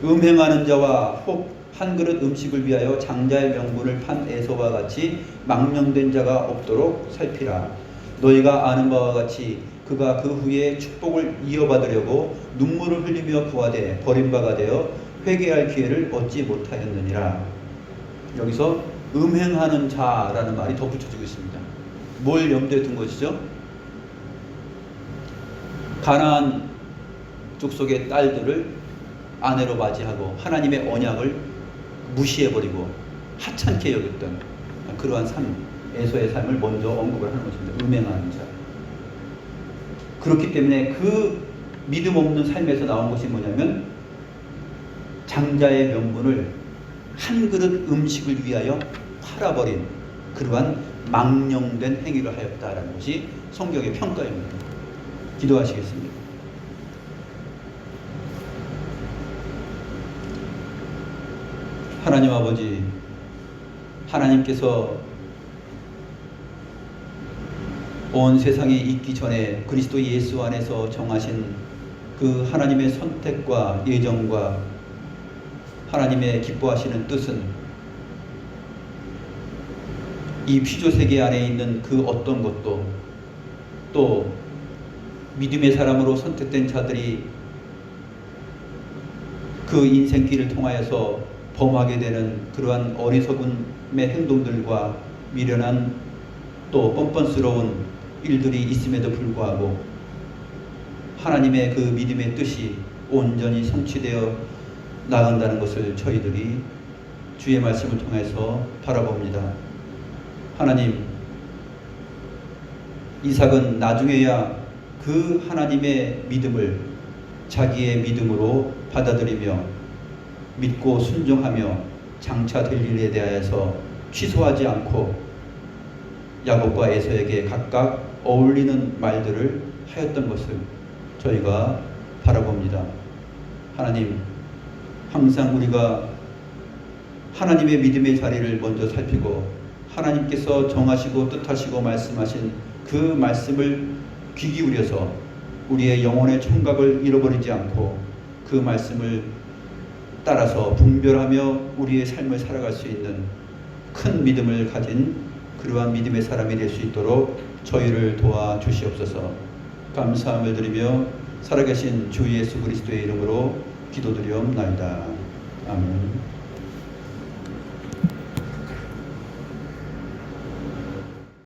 음행하는 자와 혹 한 그릇 음식을 위하여 장자의 명분을 판 에서와 같이 망령된 자가 없도록 살피라. 너희가 아는 바와 같이 그가 그 후에 축복을 이어받으려고 눈물을 흘리며 부하되 버림바가 되어 회개할 기회를 얻지 못하였느니라. 여기서 음행하는 자라는 말이 덧붙여지고 있습니다. 뭘 염두에 둔 것이죠? 가나안 족속의 딸들을 아내로 맞이하고 하나님의 언약을 무시해버리고 하찮게 여겼던 그러한 삶, 에서의 삶을 먼저 언급을 하는 것입니다. 음행하는 자. 그렇기 때문에 그 믿음 없는 삶에서 나온 것이 뭐냐면 장자의 명분을 한 그릇 음식을 위하여 팔아버린 그러한 망령된 행위를 하였다라는 것이 성경의 평가입니다. 기도하시겠습니다. 하나님 아버지, 하나님께서 온 세상에 있기 전에 그리스도 예수 안에서 정하신 그 하나님의 선택과 예정과 하나님의 기뻐하시는 뜻은 이 피조 세계 안에 있는 그 어떤 것도, 또 믿음의 사람으로 선택된 자들이 그 인생길을 통하여서 범하게 되는 그러한 어리석음의 행동들과 미련한 또 뻔뻔스러운 일들이 있음에도 불구하고 하나님의 그 믿음의 뜻이 온전히 성취되어 나간다는 것을 저희들이 주의 말씀을 통해서 바라봅니다. 하나님, 이삭은 나중에야 그 하나님의 믿음을 자기의 믿음으로 받아들이며 믿고 순종하며 장차 될 일에 대하여서 취소하지 않고 야곱과 에서에게 각각 어울리는 말들을 하였던 것을 저희가 바라봅니다. 하나님, 항상 우리가 하나님의 믿음의 자리를 먼저 살피고 하나님께서 정하시고 뜻하시고 말씀하신 그 말씀을 귀 기울여서 우리의 영혼의 청각을 잃어버리지 않고 그 말씀을 따라서 분별하며 우리의 삶을 살아갈 수 있는 큰 믿음을 가진 그러한 믿음의 사람이 될 수 있도록 저희를 도와주시옵소서. 감사함을 드리며 살아계신 주 예수 그리스도의 이름으로 기도드리옵나이다. 아멘.